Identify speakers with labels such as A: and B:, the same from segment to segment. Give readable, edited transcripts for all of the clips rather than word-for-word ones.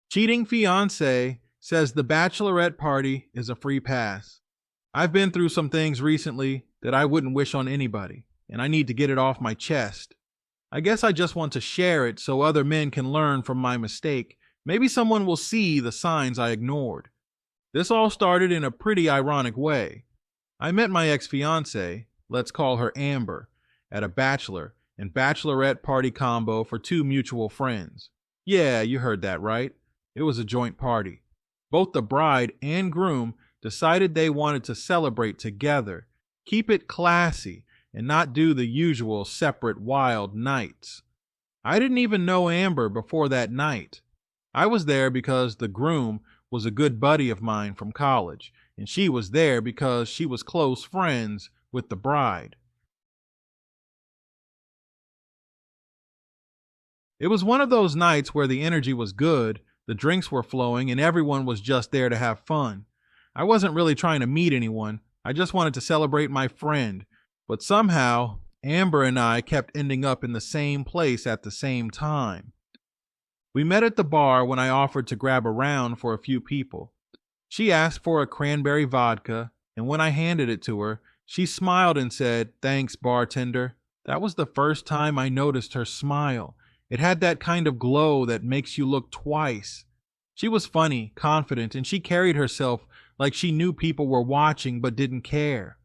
A: Cheating fiancé says the bachelorette party is a free pass. I've been through some things recently that I wouldn't wish on anybody, and I need to get it off my chest. I guess I just want to share it so other men can learn from my mistake. Maybe someone will see the signs I ignored. This all started in a pretty ironic way. I met my ex-fiancée, let's call her Amber, at a bachelor and bachelorette party combo for two mutual friends. Yeah, you heard that right. It was a joint party. Both the bride and groom decided they wanted to celebrate together, keep it classy, and not do the usual separate wild nights. I didn't even know Amber before that night. I was there because the groom was a good buddy of mine from college, and she was there because she was close friends with the bride. It was one of those nights where the energy was good, the drinks were flowing, and everyone was just there to have fun. I wasn't really trying to meet anyone. I just wanted to celebrate my friend. But somehow, Amber and I kept ending up in the same place at the same time. We met at the bar when I offered to grab a round for a few people. She asked for a cranberry vodka, and when I handed it to her, she smiled and said, "Thanks, bartender." That was the first time I noticed her smile. It had that kind of glow that makes you look twice. She was funny, confident, and she carried herself like she knew people were watching but didn't care.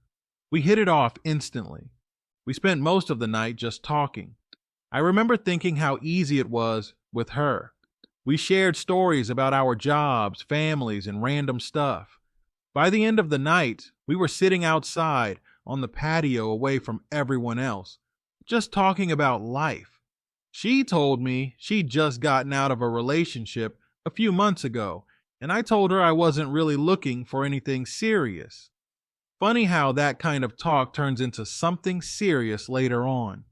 A: We hit it off instantly. We spent most of the night just talking. I remember thinking how easy it was with her. We shared stories about our jobs, families, and random stuff. By the end of the night, we were sitting outside on the patio away from everyone else, just talking about life. She told me she'd just gotten out of a relationship a few months ago, and I told her I wasn't really looking for anything serious. Funny how that kind of talk turns into something serious later on.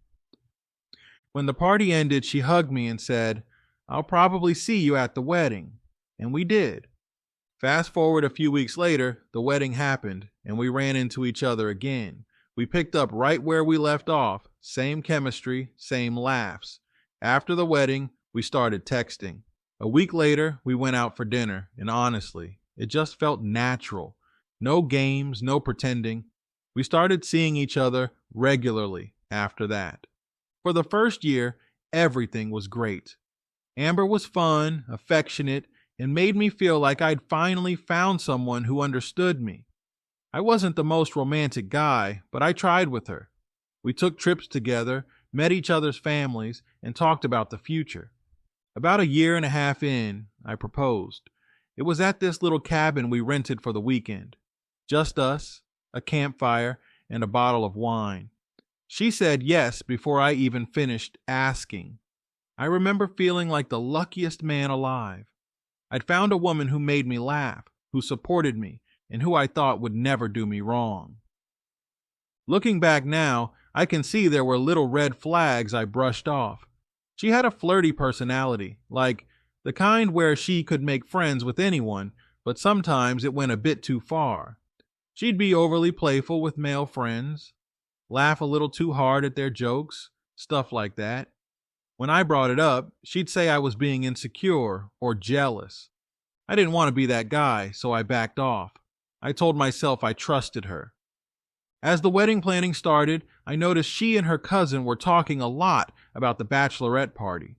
A: When the party ended, she hugged me and said, "I'll probably see you at the wedding." And we did. Fast forward a few weeks later, the wedding happened, and we ran into each other again. We picked up right where we left off, same chemistry, same laughs. After the wedding, we started texting. A week later, we went out for dinner, and honestly, it just felt natural. No games, no pretending. We started seeing each other regularly after that. For the first year, everything was great. Amber was fun, affectionate, and made me feel like I'd finally found someone who understood me. I wasn't the most romantic guy, but I tried with her. We took trips together, met each other's families, and talked about the future. About a year and a half in, I proposed. It was at this little cabin we rented for the weekend. Just us, a campfire, and a bottle of wine. She said yes before I even finished asking. I remember feeling like the luckiest man alive. I'd found a woman who made me laugh, who supported me, and who I thought would never do me wrong. Looking back now, I can see there were little red flags I brushed off. She had a flirty personality, like the kind where she could make friends with anyone, but sometimes it went a bit too far. She'd be overly playful with male friends, laugh a little too hard at their jokes, stuff like that. When I brought it up, she'd say I was being insecure or jealous. I didn't want to be that guy, so I backed off. I told myself I trusted her. As the wedding planning started, I noticed she and her cousin were talking a lot about the bachelorette party.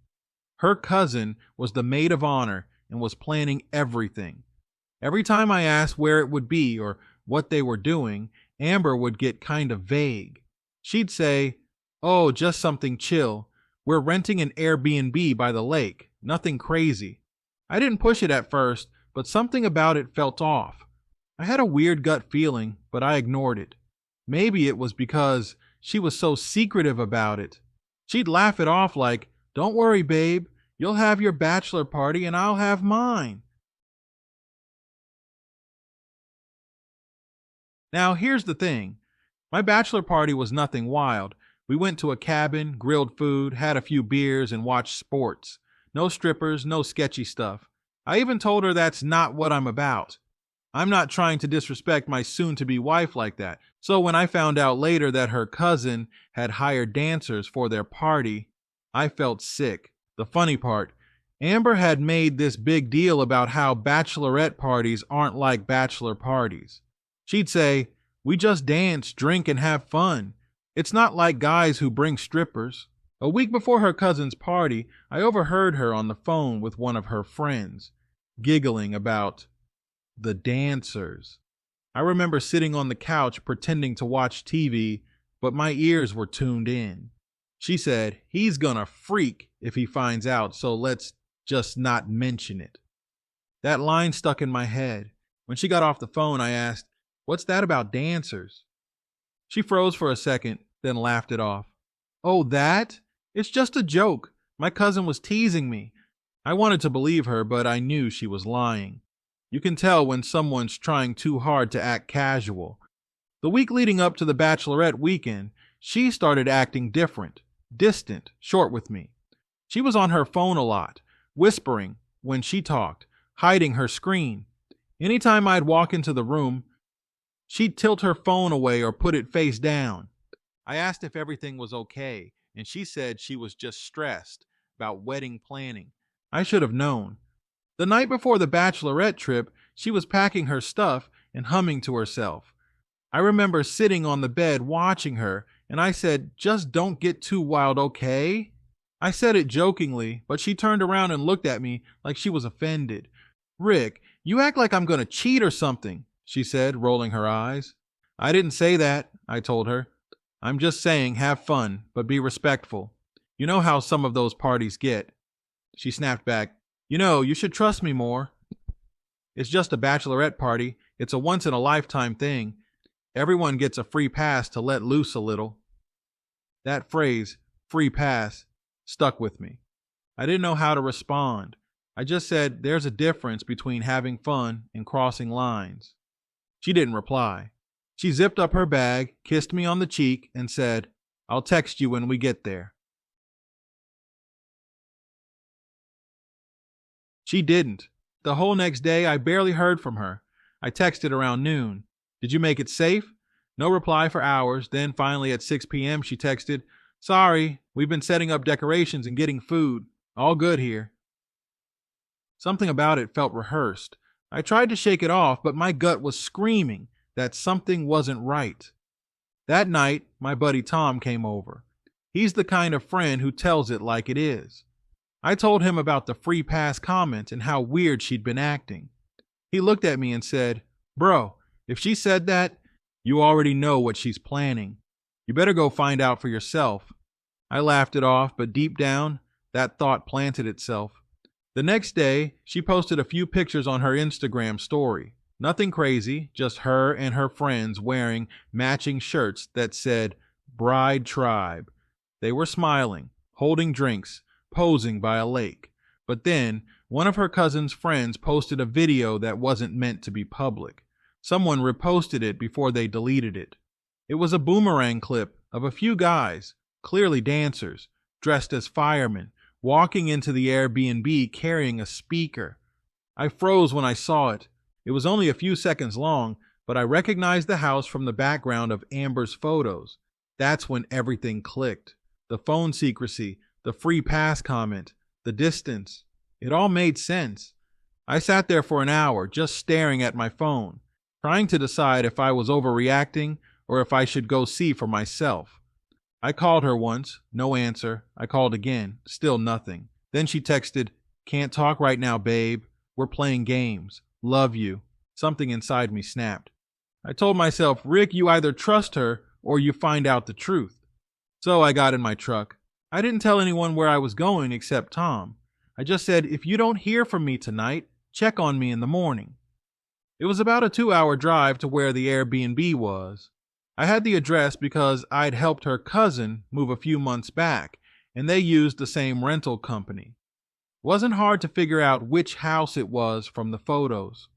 A: Her cousin was the maid of honor and was planning everything. Every time I asked where it would be or what they were doing, Amber would get kind of vague. She'd say, "Oh, just something chill. We're renting an Airbnb by the lake. Nothing crazy." I didn't push it at first, but something about it felt off. I had a weird gut feeling, but I ignored it. Maybe it was because she was so secretive about it. She'd laugh it off like, "Don't worry, babe. You'll have your bachelor party and I'll have mine." Now, here's the thing. My bachelor party was nothing wild. We went to a cabin, grilled food, had a few beers, and watched sports. No strippers, no sketchy stuff. I even told her that's not what I'm about. I'm not trying to disrespect my soon-to-be wife like that. So when I found out later that her cousin had hired dancers for their party, I felt sick. The funny part, Amber had made this big deal about how bachelorette parties aren't like bachelor parties. She'd say, "We just dance, drink, and have fun. It's not like guys who bring strippers." A week before her cousin's party, I overheard her on the phone with one of her friends, giggling about the dancers. I remember sitting on the couch pretending to watch TV, but my ears were tuned in. She said, "He's gonna freak if he finds out, so let's just not mention it." That line stuck in my head. When she got off the phone, I asked, "What's that about dancers?" She froze for a second, then laughed it off. "Oh, that? It's just a joke. My cousin was teasing me." I wanted to believe her, but I knew she was lying. You can tell when someone's trying too hard to act casual. The week leading up to the Bachelorette weekend, she started acting different, distant, short with me. She was on her phone a lot, whispering when she talked, hiding her screen. Anytime I'd walk into the room, she'd tilt her phone away or put it face down. I asked if everything was okay, and she said she was just stressed about wedding planning. I should have known. The night before the Bachelorette trip, she was packing her stuff and humming to herself. I remember sitting on the bed watching her, and I said, "Just don't get too wild, okay?" I said it jokingly, but she turned around and looked at me like she was offended. "Rick, you act like I'm gonna cheat or something," she said, rolling her eyes. "I didn't say that," I told her. "I'm just saying have fun, but be respectful. You know how some of those parties get." She snapped back, "You should trust me more. It's just a bachelorette party. It's a once-in-a-lifetime thing. Everyone gets a free pass to let loose a little." That phrase, free pass, stuck with me. I didn't know how to respond. I just said, "There's a difference between having fun and crossing lines." She didn't reply. She zipped up her bag, kissed me on the cheek, and said, "I'll text you when we get there." She didn't. The whole next day, I barely heard from her. I texted around noon. "Did you make it safe?" No reply for hours. Then finally at 6 p.m. she texted, "Sorry, we've been setting up decorations and getting food. All good here." Something about it felt rehearsed. I tried to shake it off, but my gut was screaming that something wasn't right. That night, my buddy Tom came over. He's the kind of friend who tells it like it is. I told him about the free pass comment and how weird she'd been acting. He looked at me and said, "Bro, if she said that, you already know what she's planning. You better go find out for yourself." I laughed it off, but deep down, that thought planted itself. The next day, she posted a few pictures on her Instagram story. Nothing crazy, just her and her friends wearing matching shirts that said Bride Tribe. They were smiling, holding drinks, posing by a lake. But then, one of her cousin's friends posted a video that wasn't meant to be public. Someone reposted it before they deleted it. It was a boomerang clip of a few guys, clearly dancers, dressed as firemen, walking into the Airbnb carrying a speaker. I froze when I saw it. It was only a few seconds long, but I recognized the house from the background of Amber's photos. That's when everything clicked. The phone secrecy, the free pass comment, the distance. It all made sense. I sat there for an hour, just staring at my phone, trying to decide if I was overreacting or if I should go see for myself. I called her once, no answer. I called again, still nothing. Then she texted, "Can't talk right now, babe. We're playing games. Love you." Something inside me snapped. I told myself, "Rick, you either trust her or you find out the truth." So I got in my truck. I didn't tell anyone where I was going except Tom. I just said, "If you don't hear from me tonight, check on me in the morning." It was about a 2-hour drive to where the Airbnb was. I had the address because I'd helped her cousin move a few months back, and they used the same rental company. It wasn't hard to figure out which house it was from the photos.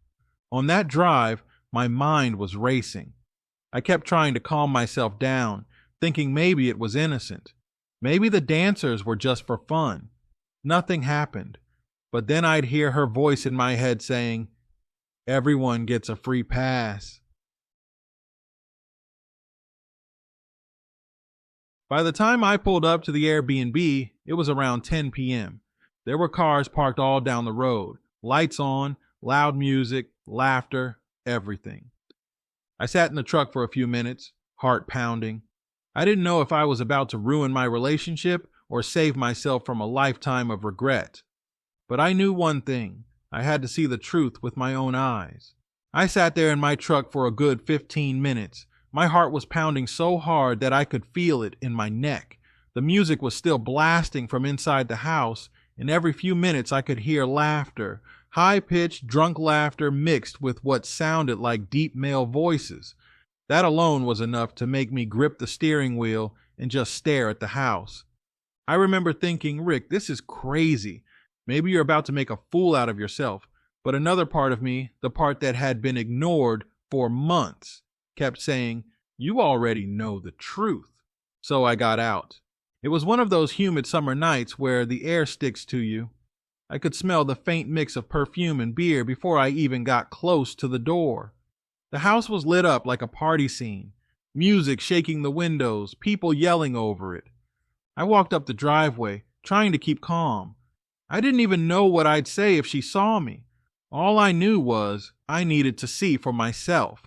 A: On that drive, my mind was racing. I kept trying to calm myself down, thinking maybe it was innocent. Maybe the dancers were just for fun. Nothing happened. But then I'd hear her voice in my head saying, "Everyone gets a free pass." By the time I pulled up to the Airbnb, it was around 10 p.m. There were cars parked all down the road, lights on, loud music, laughter, everything. I sat in the truck for a few minutes, heart pounding. I didn't know if I was about to ruin my relationship or save myself from a lifetime of regret. But I knew one thing. I had to see the truth with my own eyes. I sat there in my truck for a good 15 minutes. My heart was pounding so hard that I could feel it in my neck. The music was still blasting from inside the house, and every few minutes I could hear laughter, high-pitched, drunk laughter mixed with what sounded like deep male voices. That alone was enough to make me grip the steering wheel and just stare at the house. I remember thinking, Rick, this is crazy. Maybe you're about to make a fool out of yourself. But another part of me, the part that had been ignored for months, kept saying, you already know the truth. So I got out. It was one of those humid summer nights where the air sticks to you. I could smell the faint mix of perfume and beer before I even got close to the door. The house was lit up like a party scene, music shaking the windows, people yelling over it. I walked up the driveway, trying to keep calm. I didn't even know what I'd say if she saw me. All I knew was I needed to see for myself.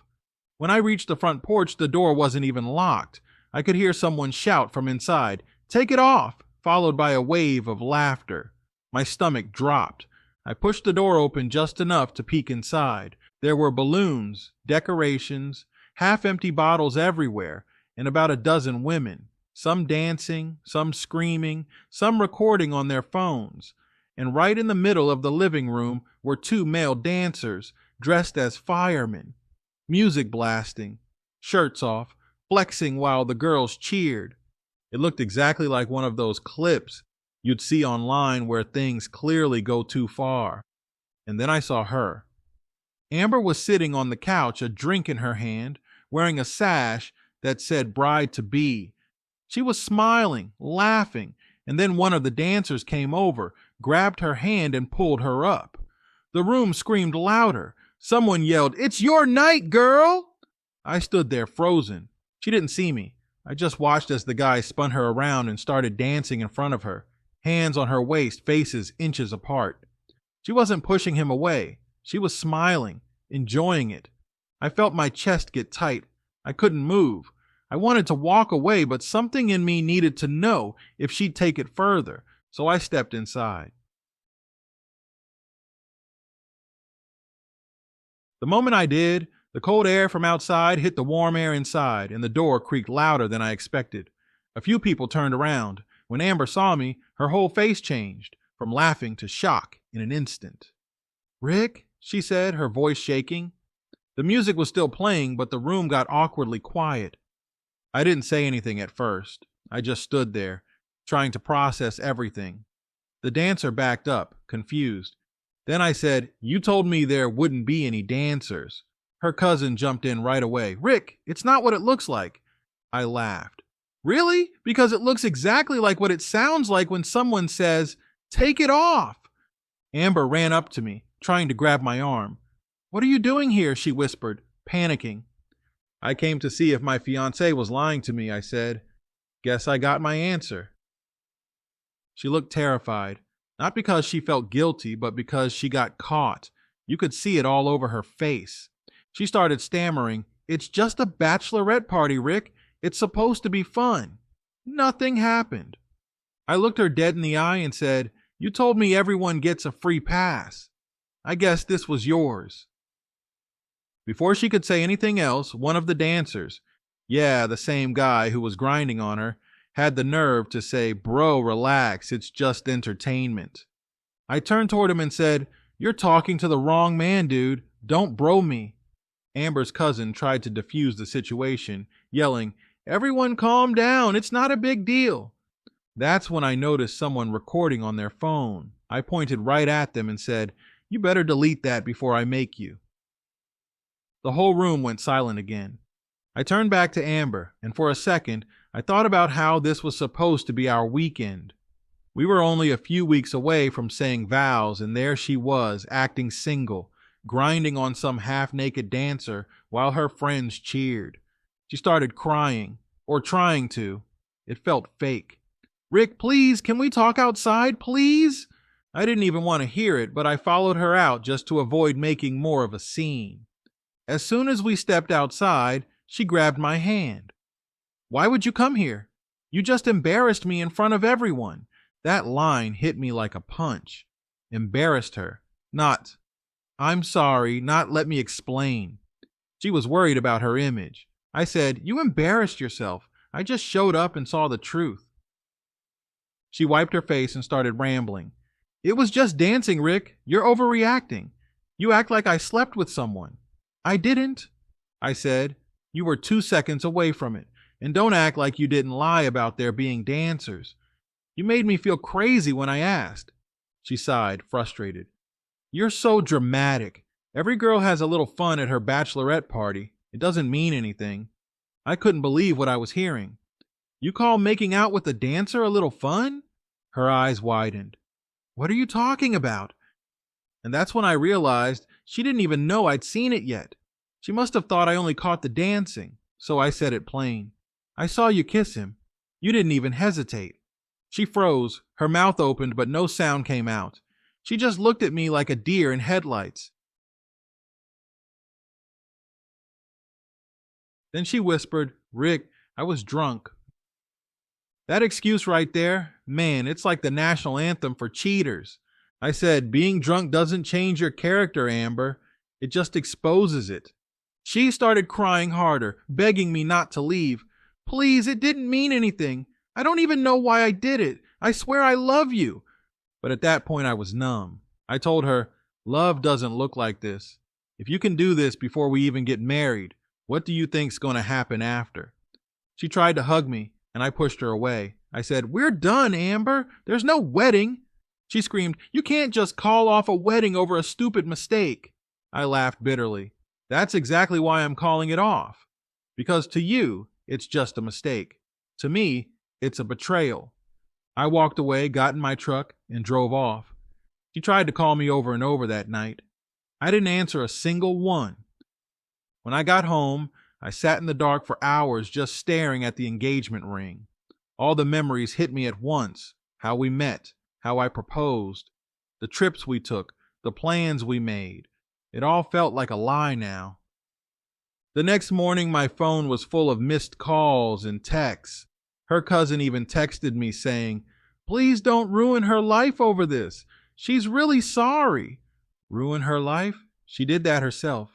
A: When I reached the front porch, the door wasn't even locked. I could hear someone shout from inside, "Take it off!" followed by a wave of laughter. My stomach dropped. I pushed the door open just enough to peek inside. There were balloons, decorations, half-empty bottles everywhere, and about a dozen women, some dancing, some screaming, some recording on their phones. And right in the middle of the living room were two male dancers dressed as firemen, music blasting, shirts off, flexing while the girls cheered. It looked exactly like one of those clips you'd see online where things clearly go too far. And then I saw her. Amber was sitting on the couch, a drink in her hand, wearing a sash that said bride-to-be. She was smiling, laughing, and then one of the dancers came over, grabbed her hand and pulled her up. The room screamed louder. Someone yelled, "It's your night, girl!" I stood there frozen. She didn't see me. I just watched as the guy spun her around and started dancing in front of her, hands on her waist, faces inches apart. She wasn't pushing him away. She was smiling, enjoying it. I felt my chest get tight. I couldn't move. I wanted to walk away, but something in me needed to know if she'd take it further, so I stepped inside. The moment I did, the cold air from outside hit the warm air inside, and the door creaked louder than I expected. A few people turned around. When Amber saw me, her whole face changed, from laughing to shock in an instant. "Rick," she said, her voice shaking. The music was still playing, but the room got awkwardly quiet. I didn't say anything at first. I just stood there, trying to process everything. The dancer backed up, confused. Then I said, "You told me there wouldn't be any dancers." Her cousin jumped in right away. "Rick, it's not what it looks like." I laughed. "Really? Because it looks exactly like what it sounds like when someone says, 'Take it off.'" Amber ran up to me, trying to grab my arm. "What are you doing here?" she whispered, panicking. "I came to see if my fiancé was lying to me," I said. "Guess I got my answer." She looked terrified, not because she felt guilty, but because she got caught. You could see it all over her face. She started stammering, "It's just a bachelorette party, Rick. It's supposed to be fun." Nothing happened. I looked her dead in the eye and said, "You told me everyone gets a free pass. I guess this was yours." Before she could say anything else, one of the dancers, yeah, the same guy who was grinding on her, had the nerve to say, "Bro, relax, it's just entertainment." I turned toward him and said, "You're talking to the wrong man, dude. Don't bro me." Amber's cousin tried to defuse the situation, yelling, "Everyone calm down, it's not a big deal." That's when I noticed someone recording on their phone. I pointed right at them and said, "You better delete that before I make you." The whole room went silent again. I turned back to Amber, and for a second, I thought about how this was supposed to be our weekend. We were only a few weeks away from saying vows, and there she was, acting single, grinding on some half-naked dancer while her friends cheered. She started crying, or trying to. It felt fake. "Rick, please, can we talk outside, please?" I didn't even want to hear it, but I followed her out just to avoid making more of a scene. As soon as we stepped outside, she grabbed my hand. Why would you come here? You just embarrassed me in front of everyone. That line hit me like a punch. Embarrassed her. Not, I'm sorry, not let me explain. She was worried about her image. I said, you embarrassed yourself. I just showed up and saw the truth. She wiped her face and started rambling. It was just dancing, Rick. You're overreacting. You act like I slept with someone. I didn't, I said. You were 2 seconds away from it. And don't act like you didn't lie about there being dancers. You made me feel crazy when I asked. She sighed, frustrated. You're so dramatic. Every girl has a little fun at her bachelorette party. It doesn't mean anything. I couldn't believe what I was hearing. You call making out with a dancer a little fun? Her eyes widened. What are you talking about? And that's when I realized she didn't even know I'd seen it yet. She must have thought I only caught the dancing, so I said it plain. I saw you kiss him. You didn't even hesitate. She froze, her mouth opened, but no sound came out. She just looked at me like a deer in headlights. Then she whispered, Rick, I was drunk. That excuse right there, man, it's like the national anthem for cheaters. I said, being drunk doesn't change your character, Amber. It just exposes it. She started crying harder, begging me not to leave. Please, it didn't mean anything. I don't even know why I did it. I swear I love you. But at that point I was numb. I told her, love doesn't look like this. If you can do this before we even get married, what do you think's going to happen after? She tried to hug me, and I pushed her away. I said, we're done, Amber. There's no wedding. She screamed, you can't just call off a wedding over a stupid mistake. I laughed bitterly. That's exactly why I'm calling it off. Because to you, it's just a mistake. To me, it's a betrayal. I walked away, got in my truck, and drove off. She tried to call me over and over that night. I didn't answer a single one. When I got home, I sat in the dark for hours just staring at the engagement ring. All the memories hit me at once. How we met, how I proposed, the trips we took, the plans we made. It all felt like a lie now. The next morning, my phone was full of missed calls and texts. Her cousin even texted me saying, please don't ruin her life over this. She's really sorry. Ruin her life? She did that herself.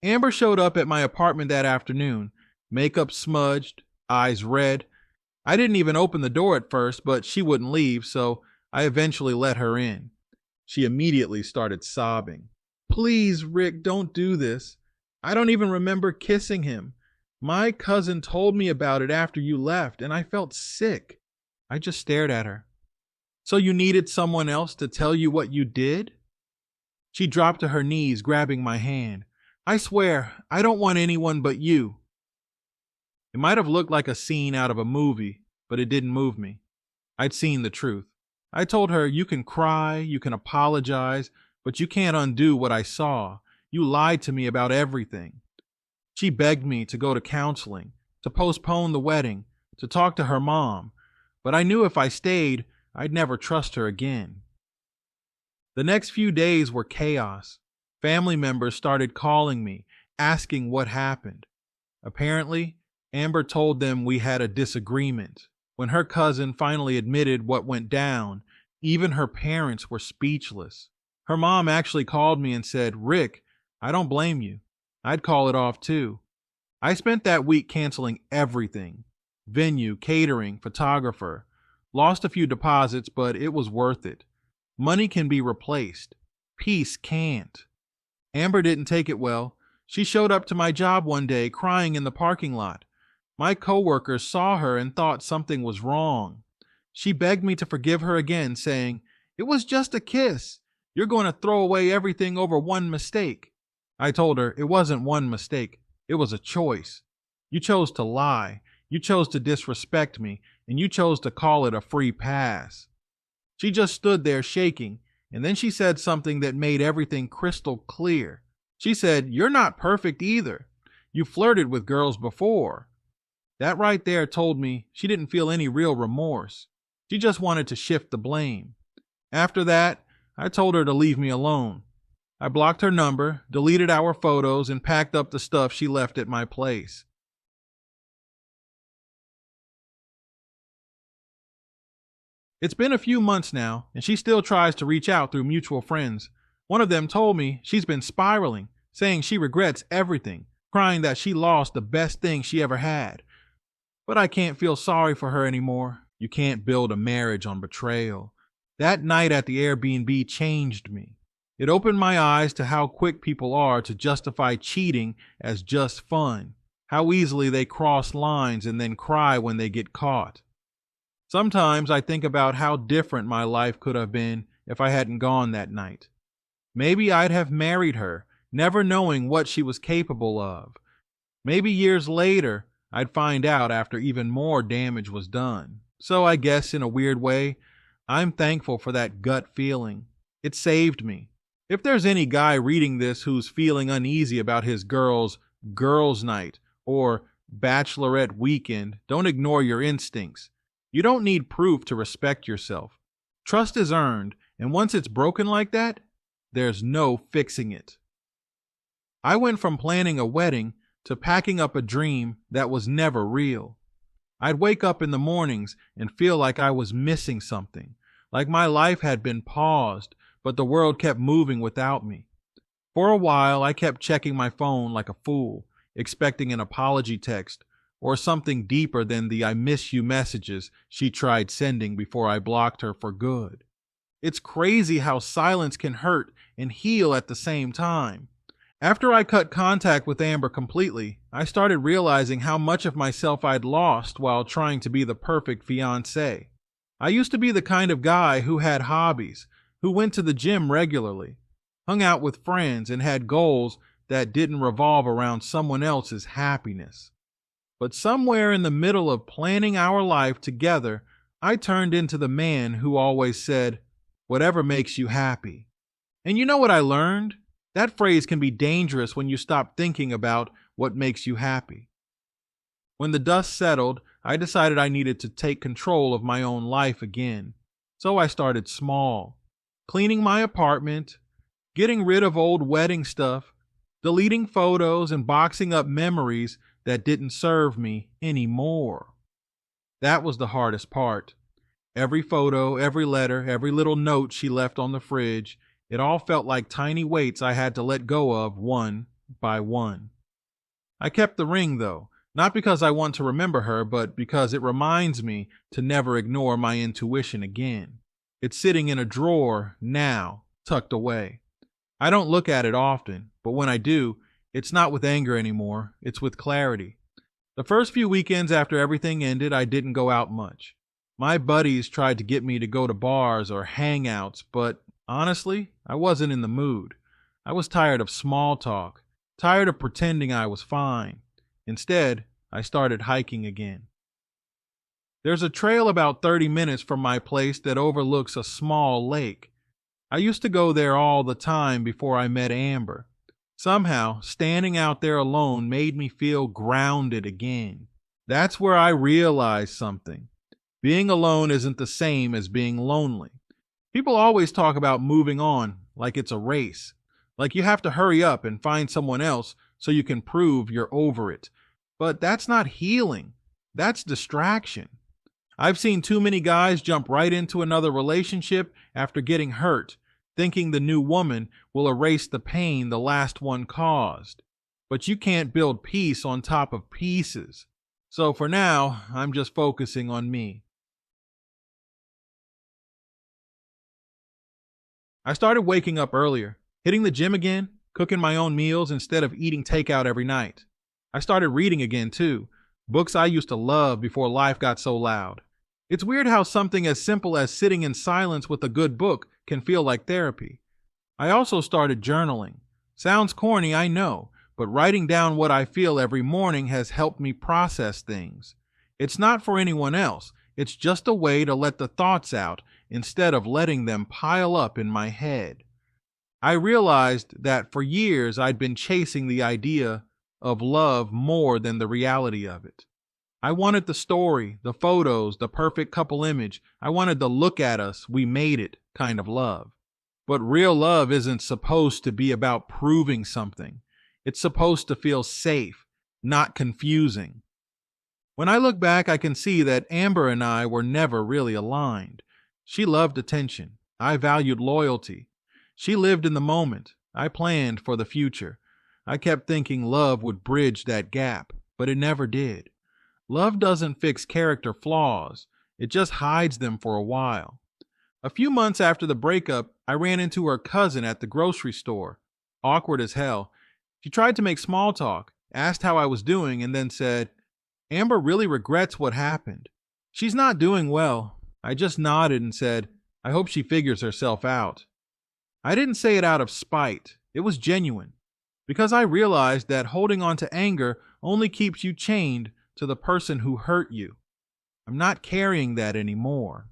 A: Amber showed up at my apartment that afternoon, makeup smudged, eyes red. I didn't even open the door at first, but she wouldn't leave, so I eventually let her in. She immediately started sobbing. Please, Rick, don't do this. I don't even remember kissing him. My cousin told me about it after you left, and I felt sick. I just stared at her. So you needed someone else to tell you what you did? She dropped to her knees, grabbing my hand. I swear, I don't want anyone but you. It might have looked like a scene out of a movie, but it didn't move me. I'd seen the truth. I told her, you can cry, you can apologize, but you can't undo what I saw. You lied to me about everything. She begged me to go to counseling, to postpone the wedding, to talk to her mom, but I knew if I stayed, I'd never trust her again. The next few days were chaos. Family members started calling me, asking what happened. Apparently, Amber told them we had a disagreement. When her cousin finally admitted what went down, even her parents were speechless. Her mom actually called me and said, Rick, I don't blame you. I'd call it off too. I spent that week canceling everything. Venue, catering, photographer. Lost a few deposits, but it was worth it. Money can be replaced. Peace can't. Amber didn't take it well. She showed up to my job one day crying in the parking lot. My coworkers saw her and thought something was wrong. She begged me to forgive her again, saying, it was just a kiss. You're going to throw away everything over one mistake. I told her it wasn't one mistake. It was a choice. You chose to lie. You chose to disrespect me, and you chose to call it a free pass. She just stood there shaking, and then she said something that made everything crystal clear. She said, you're not perfect either. You flirted with girls before. That right there told me she didn't feel any real remorse. She just wanted to shift the blame. After that, I told her to leave me alone. I blocked her number, deleted our photos, and packed up the stuff she left at my place. It's been a few months now, and she still tries to reach out through mutual friends. One of them told me she's been spiraling, saying she regrets everything, crying that she lost the best thing she ever had. But I can't feel sorry for her anymore. You can't build a marriage on betrayal. That night at the Airbnb changed me. It opened my eyes to how quick people are to justify cheating as just fun, how easily they cross lines and then cry when they get caught. Sometimes I think about how different my life could have been if I hadn't gone that night. Maybe I'd have married her, never knowing what she was capable of. Maybe years later, I'd find out after even more damage was done. So I guess in a weird way, I'm thankful for that gut feeling. It saved me. If there's any guy reading this who's feeling uneasy about his girls' night or bachelorette weekend, don't ignore your instincts. You don't need proof to respect yourself. Trust is earned, and once it's broken like that, there's no fixing it. I went from planning a wedding to packing up a dream that was never real. I'd wake up in the mornings and feel like I was missing something, like my life had been paused, but the world kept moving without me. For a while, I kept checking my phone like a fool, expecting an apology text or something deeper than the "I miss you" messages she tried sending before I blocked her for good. It's crazy how silence can hurt and heal at the same time. After I cut contact with Amber completely, I started realizing how much of myself I'd lost while trying to be the perfect fiancé. I used to be the kind of guy who had hobbies, who went to the gym regularly, hung out with friends, and had goals that didn't revolve around someone else's happiness. But somewhere in the middle of planning our life together, I turned into the man who always said, "Whatever makes you happy." And you know what I learned? That phrase can be dangerous when you stop thinking about what makes you happy. When the dust settled, I decided I needed to take control of my own life again. So I started small, cleaning my apartment, getting rid of old wedding stuff, deleting photos, and boxing up memories that didn't serve me anymore. That was the hardest part. Every photo, every letter, every little note she left on the fridge, it all felt like tiny weights I had to let go of one by one. I kept the ring though, not because I want to remember her, but because it reminds me to never ignore my intuition again. It's sitting in a drawer now, tucked away. I don't look at it often, but when I do, it's not with anger anymore, it's with clarity. The first few weekends after everything ended, I didn't go out much. My buddies tried to get me to go to bars or hangouts, but honestly, I wasn't in the mood. I was tired of small talk, tired of pretending I was fine. Instead, I started hiking again. There's a trail about 30 minutes from my place that overlooks a small lake. I used to go there all the time before I met Amber. Somehow, standing out there alone made me feel grounded again. That's where I realized something. Being alone isn't the same as being lonely. People always talk about moving on like it's a race, like you have to hurry up and find someone else so you can prove you're over it. But that's not healing. That's distraction. I've seen too many guys jump right into another relationship after getting hurt, thinking the new woman will erase the pain the last one caused. But you can't build peace on top of pieces. So for now, I'm just focusing on me. I started waking up earlier, hitting the gym again, cooking my own meals instead of eating takeout every night. I started reading again too, books I used to love before life got so loud. It's weird how something as simple as sitting in silence with a good book can feel like therapy. I also started journaling. Sounds corny, I know, but writing down what I feel every morning has helped me process things. It's not for anyone else. It's just a way to let the thoughts out instead of letting them pile up in my head. I realized that for years I'd been chasing the idea of love more than the reality of it. I wanted the story, the photos, the perfect couple image. I wanted the look at us, we made it kind of love. But real love isn't supposed to be about proving something. It's supposed to feel safe, not confusing. When I look back, I can see that Amber and I were never really aligned. She loved attention. I valued loyalty. She lived in the moment. I planned for the future. I kept thinking love would bridge that gap, but it never did. Love doesn't fix character flaws. It just hides them for a while. A few months after the breakup, I ran into her cousin at the grocery store. Awkward as hell. She tried to make small talk, asked how I was doing, and then said, "Amber really regrets what happened. She's not doing well." I just nodded and said, "I hope she figures herself out." I didn't say it out of spite. It was genuine. Because I realized that holding on to anger only keeps you chained to the person who hurt you. I'm not carrying that anymore.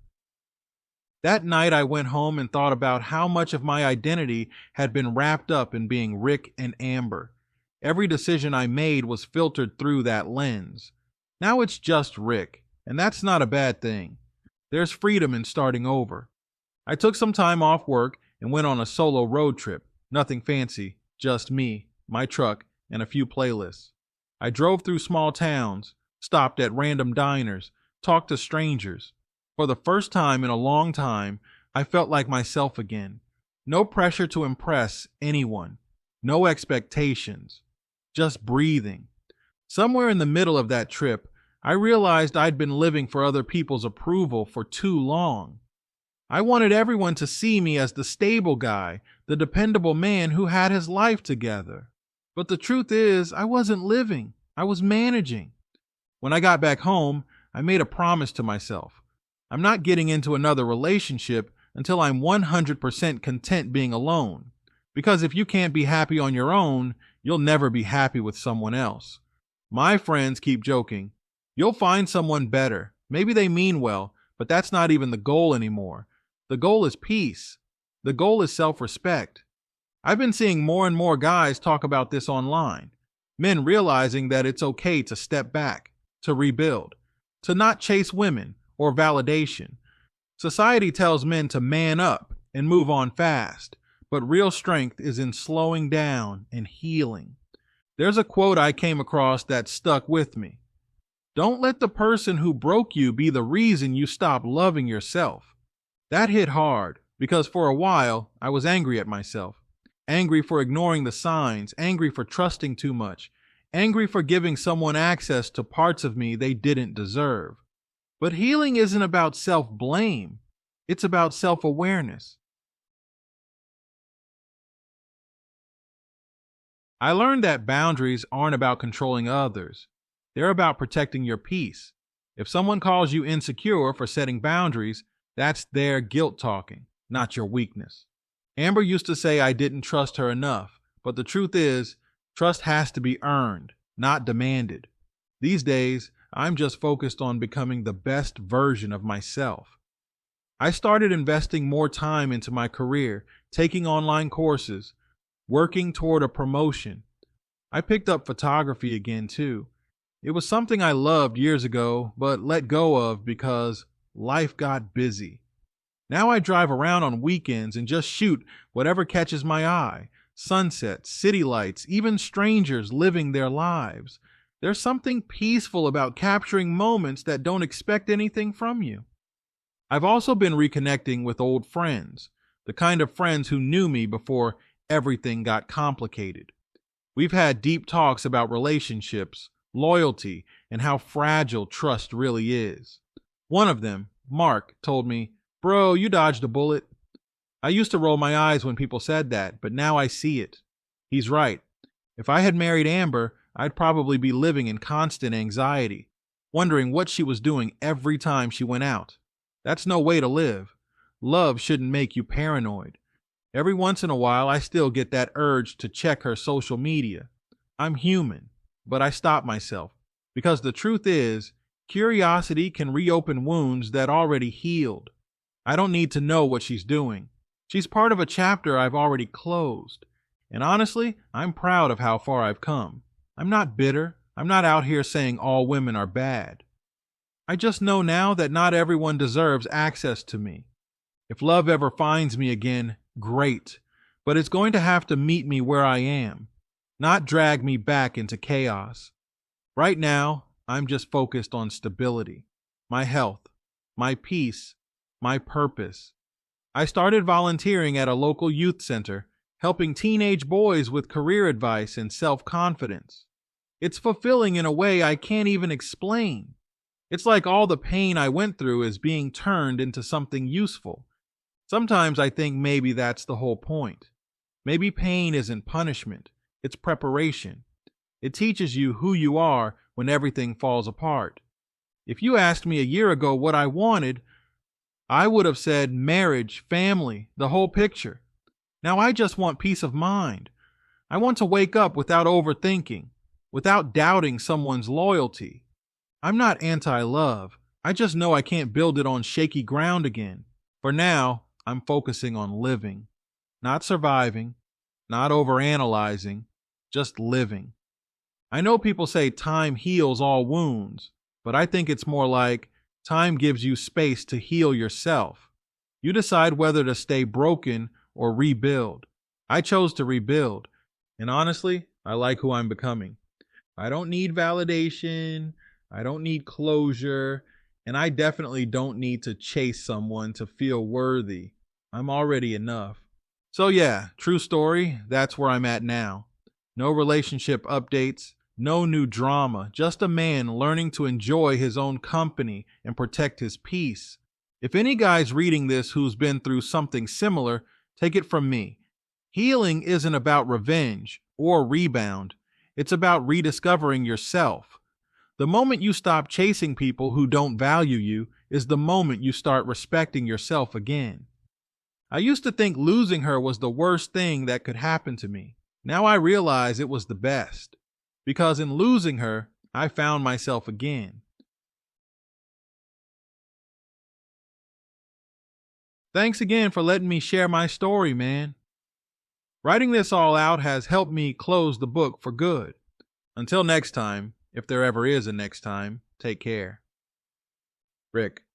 A: That night I went home and thought about how much of my identity had been wrapped up in being Rick and Amber. Every decision I made was filtered through that lens. Now it's just Rick, and that's not a bad thing. There's freedom in starting over. I took some time off work and went on a solo road trip. Nothing fancy, just me, my truck, and a few playlists. I drove through small towns, stopped at random diners, talked to strangers. For the first time in a long time, I felt like myself again. No pressure to impress anyone. No expectations. Just breathing. Somewhere in the middle of that trip, I realized I'd been living for other people's approval for too long. I wanted everyone to see me as the stable guy, the dependable man who had his life together. But the truth is, I wasn't living. I was managing. When I got back home, I made a promise to myself. I'm not getting into another relationship until I'm 100% content being alone. Because if you can't be happy on your own, you'll never be happy with someone else. My friends keep joking. You'll find someone better. Maybe they mean well, but that's not even the goal anymore. The goal is peace. The goal is self-respect. I've been seeing more and more guys talk about this online. Men realizing that it's okay to step back, to rebuild, to not chase women or validation. Society tells men to man up and move on fast, but real strength is in slowing down and healing. There's a quote I came across that stuck with me. Don't let the person who broke you be the reason you stop loving yourself. That hit hard because for a while I was angry at myself. Angry for ignoring the signs, angry for trusting too much, angry for giving someone access to parts of me they didn't deserve. But healing isn't about self-blame. It's about self-awareness. I learned that boundaries aren't about controlling others. They're about protecting your peace. If someone calls you insecure for setting boundaries, that's their guilt talking, not your weakness. Amber used to say I didn't trust her enough, but the truth is, trust has to be earned, not demanded. These days, I'm just focused on becoming the best version of myself. I started investing more time into my career, taking online courses, working toward a promotion. I picked up photography again too. It was something I loved years ago, but let go of because life got busy. Now I drive around on weekends and just shoot whatever catches my eye. Sunsets, city lights, even strangers living their lives. There's something peaceful about capturing moments that don't expect anything from you. I've also been reconnecting with old friends, the kind of friends who knew me before everything got complicated. We've had deep talks about relationships, loyalty, and how fragile trust really is. One of them, Mark, told me, "Bro, you dodged a bullet." I used to roll my eyes when people said that, but now I see it. He's right. If I had married Amber, I'd probably be living in constant anxiety, wondering what she was doing every time she went out. That's no way to live. Love shouldn't make you paranoid. Every once in a while, I still get that urge to check her social media. I'm human, but I stop myself because the truth is, curiosity can reopen wounds that already healed. I don't need to know what she's doing. She's part of a chapter I've already closed. And honestly, I'm proud of how far I've come. I'm not bitter. I'm not out here saying all women are bad. I just know now that not everyone deserves access to me. If love ever finds me again, Great. But it's going to have to meet me where I am, not drag me back into chaos. Right now, I'm just focused on stability, my health, my peace, my purpose. I started volunteering at a local youth center, helping teenage boys with career advice and self-confidence. It's fulfilling in a way I can't even explain. It's like all the pain I went through is being turned into something useful. Sometimes I think maybe that's the whole point. Maybe pain isn't punishment, it's preparation. It teaches you who you are when everything falls apart. If you asked me a year ago what I wanted, I would have said marriage, family, the whole picture. Now I just want peace of mind. I want to wake up without overthinking, without doubting someone's loyalty. I'm not anti-love. I just know I can't build it on shaky ground again. For now, I'm focusing on living, not surviving, not overanalyzing, just living. I know people say time heals all wounds, but I think it's more like time gives you space to heal yourself. You decide whether to stay broken or rebuild. I chose to rebuild, and honestly, I like who I'm becoming. I don't need validation, I don't need closure, and I definitely don't need to chase someone to feel worthy. I'm already enough. So yeah, true story, that's where I'm at now. No relationship updates, no new drama, just a man learning to enjoy his own company and protect his peace. If any guy's reading this who's been through something similar, take it from me. Healing isn't about revenge or rebound. It's about rediscovering yourself. The moment you stop chasing people who don't value you is the moment you start respecting yourself again. I used to think losing her was the worst thing that could happen to me. Now I realize it was the best. Because in losing her, I found myself again. Thanks again for letting me share my story, man. Writing this all out has helped me close the book for good. Until next time, if there ever is a next time, take care. Rick.